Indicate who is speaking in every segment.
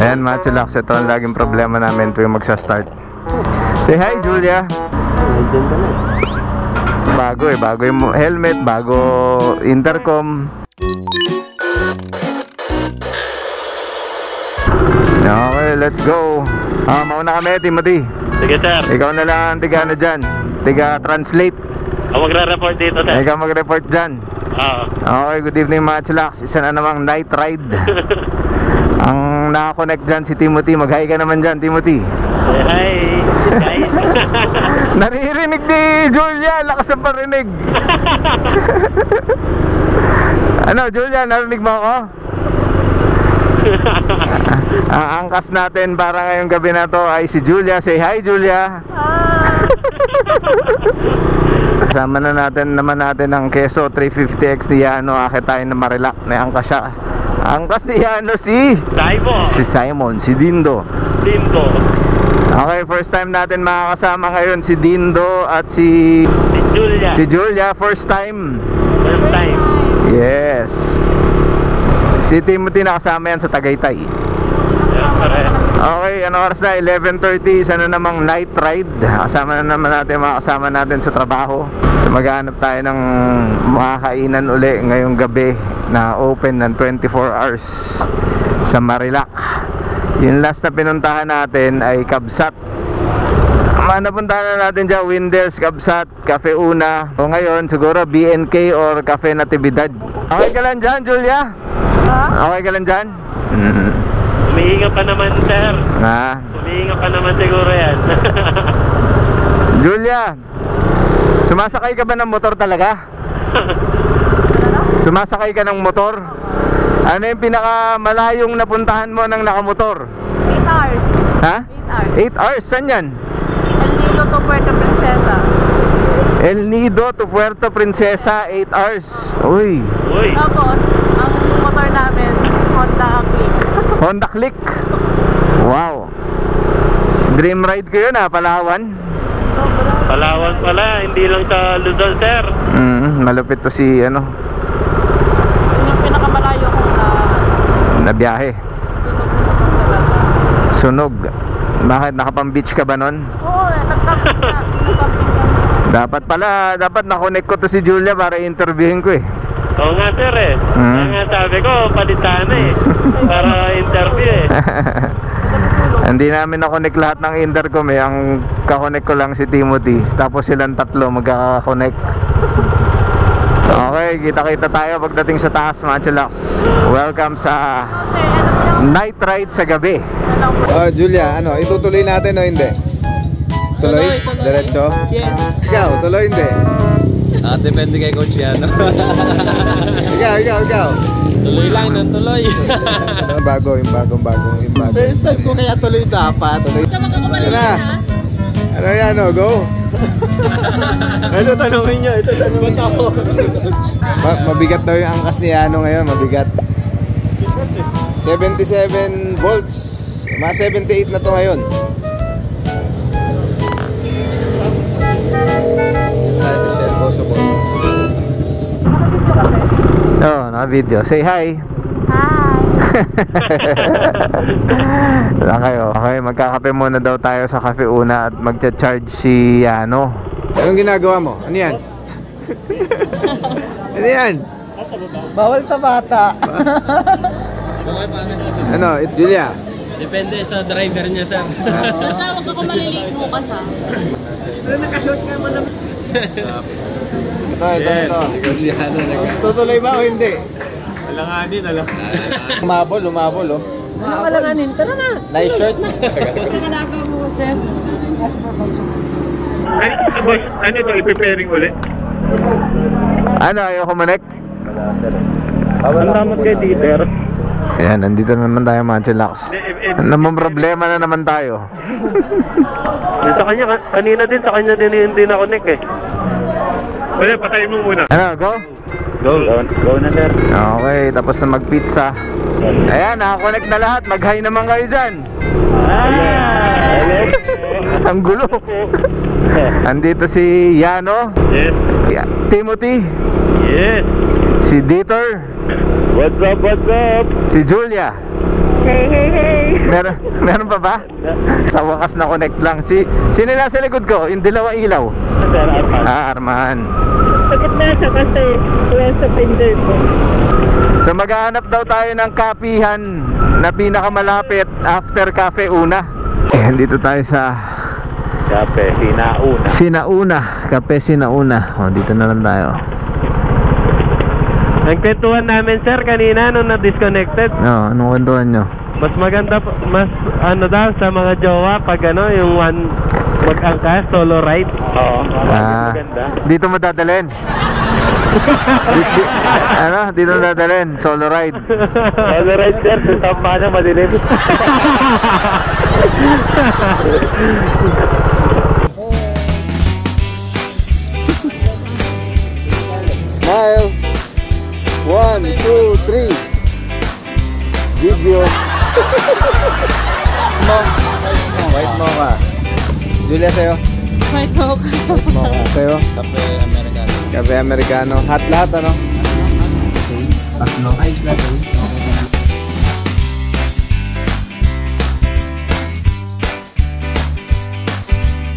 Speaker 1: Ayan mga chillax, ito ang laging problema namin tuwing magsa-start. Say hi Julia. Bago yung helmet, bago intercom. Okay, let's go. Mauna kami, Timothy.
Speaker 2: Sige sir.
Speaker 1: Ikaw na lang ang tiga na dyan, tiga translate.
Speaker 2: Ako magre-report dito sir.
Speaker 1: Ikaw mag-report dyan. Okay, good evening mga chillax. Isa na namang night ride. Ang nakakonect dyan si Timothy. Mag-hi ka naman dyan, Timothy.
Speaker 2: Hi guys.
Speaker 1: Naririnig ni Julia. Lakas ang parinig. Ano Julia, narinig mo ako? Ang angkas natin para ngayong gabi na to ay si Julia. Say hi Julia. Kasama na naman natin ang Keso 350X ni Yano. Akit tayo na Marilac. May angkas siya. Angkas ni Yano si Simon, si Dindo. Okay, first time natin makakasama ngayon si Dindo at si Julia. First time. Yes. Si Timothy nakasama yan sa Tagaytay. Okay, ano oras na? 11:30. Isa na namang night ride. Kasama na naman natin mga kasama natin sa trabaho. So, maghanap tayo ng makakainan uli ngayong gabi na open ng 24 hours sa Marilac. Yung last na pinuntahan natin ay Kabsat. Napuntahan na natin dyan Winders, Kabsat, Cafe Una. O ngayon siguro BNK or Cafe Natividad. Okay ka lang dyan Julia? Okay ka lang dyan?
Speaker 2: Humihinga pa naman sir. Humihinga pa naman siguro yan.
Speaker 1: Julia, sumasakay ka ba ng motor talaga? Sumasakay ka ng motor? Ano yung pinakamalayong napuntahan mo ng nakamotor?
Speaker 3: 8 hours.
Speaker 1: Ha? 8 hours? Saan yan?
Speaker 3: El Nido to Puerto Princesa.
Speaker 1: El Nido to Puerto Princesa, 8 hours. Uy.
Speaker 3: Tapos, ang motor namin, Honda Click.
Speaker 1: Honda Click? Wow. Dream ride ko yun Palawan.
Speaker 2: Palawan pala, hindi lang sa Luzon sir.
Speaker 1: Malupit to si ano.
Speaker 3: Yun yung pinakamalayo kong
Speaker 1: na biyahe. Sunog. Bakit? Nakapang-beach ka ba nun?
Speaker 3: Oo, nagcamping na.
Speaker 1: Dapat na-connect ko to si Julia para interviewin ko
Speaker 2: Oo nga sir Kaya nga sabi ko, palitan para interview
Speaker 1: Hindi namin na-connect lahat ng intercom Ang ka-connect ko lang si Timothy. Tapos silang tatlo magkaka-connect. Okay, kita-kita tayo pagdating sa taas mga chillax. Welcome sa night ride sa gabi. Julia, itutuloy natin o hindi? Tuloy? Diretso?
Speaker 3: Yes.
Speaker 1: Ikaw, tuloy hindi?
Speaker 4: Depende kay Coach yan.
Speaker 1: Ikaw.
Speaker 4: Tuloy lang, tuloy.
Speaker 1: Bago.
Speaker 4: First time ko kaya tuloy dapat.
Speaker 1: Ano yan, go?
Speaker 4: Ito tanongin nyo, ako.
Speaker 1: Mabigat daw yung angkas ni Ano ngayon, mabigat. 77 volts. Mga 78 na to ngayon. Naka-video. Say hi.
Speaker 3: Hi.
Speaker 1: Lang kayo. Okay, magkakape muna daw tayo sa Cafe Una at magcha-charge si Ano. Anong ginagawa mo? Ano yan? Ano yan?
Speaker 4: Bawal sa bata.
Speaker 1: Julia?
Speaker 4: Depende sa driver niya, sir.
Speaker 3: Basta huwag ako maliliit bukas
Speaker 4: Pero nakashort ka mo naman.
Speaker 1: Ito. Tutuloy ba o hindi?
Speaker 4: Alanganin.
Speaker 1: Lumabol
Speaker 3: Alanganin, tara na.
Speaker 1: Nice shirt.
Speaker 3: Kagalaga mo, chef.
Speaker 2: Ano ito, i-preparing ulit?
Speaker 1: Ayaw kumanek?
Speaker 2: Ang damot kay Dieter.
Speaker 1: Ayan, nandito na naman tayo mga chillax. Namang problema na naman tayo.
Speaker 2: Sa kanya, kanina din, sa kanya din hindi na-connect Wala, patayin mo muna.
Speaker 1: Go?
Speaker 2: Go na sir.
Speaker 1: Okay, tapos na mag-pizza. Ayan, nakakonect na lahat. Mag-hi naman kayo dyan. Ang gulo. Andito si Yano.
Speaker 2: Yes.
Speaker 1: Timothy.
Speaker 2: Yes.
Speaker 1: Si Dieter.
Speaker 2: What's up?
Speaker 1: Si Julia.
Speaker 3: Hey.
Speaker 1: Meron pa ba? Sa wakas na connect lang. Sino na sa likod ko? Yung dilaw ilaw.
Speaker 2: Sir Arman.
Speaker 1: Arman.
Speaker 3: Sakit na siya kasi wala sa finger ko.
Speaker 1: So maghahanap daw tayo ng kapihan na pinakamalapit after Cafe Una. Dito tayo sa
Speaker 2: Kape, Sinauna.
Speaker 1: Sinauna. Cafe Sinauna. Dito na lang tayo.
Speaker 2: Nagkwentuhan namin sir kanina nung na-disconnected.
Speaker 1: Anong kwentuhan nyo?
Speaker 2: Mas maganda, mas ano daw sa mga jowa pag ano, yung mag-angkas, solo ride. Oo, maganda.
Speaker 1: Dito mo dadalhin. Dito mo dadalhin. Solo ride.
Speaker 2: Solo ride sir, sa paano madilim.
Speaker 1: Smile. 1, 2, 3. Video. White mocha. Julia, sa'yo?
Speaker 3: White mocha.
Speaker 1: Mocha. Sa'yo?
Speaker 4: Kape Americano.
Speaker 1: Cafe Americano. Hot lahat, ano?
Speaker 4: Tatlo. Ice latte.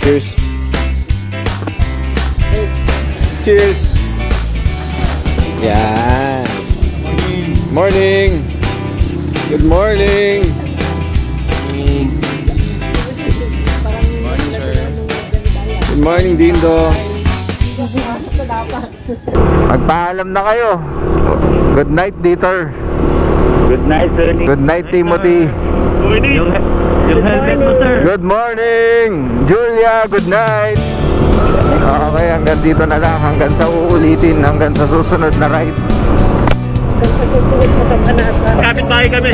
Speaker 1: Cheers. Cheers. Yan. Morning. Good morning. Good morning, Dindo. Magpaalam na kayo. Good night, Dieter.
Speaker 2: Good night sir.
Speaker 1: Good night, Timothy.
Speaker 2: Yung helmet mo sir.
Speaker 1: Good morning, Julia. Good night. Okay, hanggang dito na lang. Hanggang sa uulitin. Hanggang sa susunod na ride.
Speaker 2: Kapit bahay kami.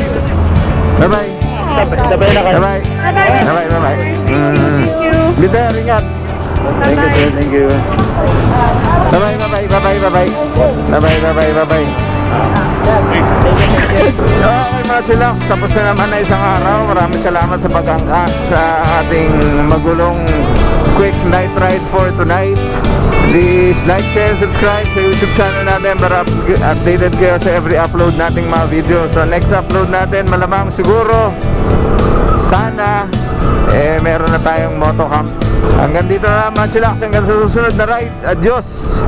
Speaker 1: Bye-bye.
Speaker 2: Sabay na kayo.
Speaker 1: Bye-bye. Bye-bye. Bye-bye. Bitter, ingat.
Speaker 2: Thank you sir, thank you.
Speaker 1: Bye-bye. Bye-bye. Bye-bye. Bye-bye. Bye-bye. Bye-bye. Bye-bye. Okay mga chillax, tapos na naman na isang araw. Maraming salamat sa pag-angkas sa ating magulong quick night ride for tonight. Please like, share, subscribe sa YouTube channel natin para updated kayo sa every upload nating mga video. So next upload natin, malamang siguro sana meron na tayong motocamp. Hanggang dito na mga chillax, hanggang sa susunod na ride. Adios!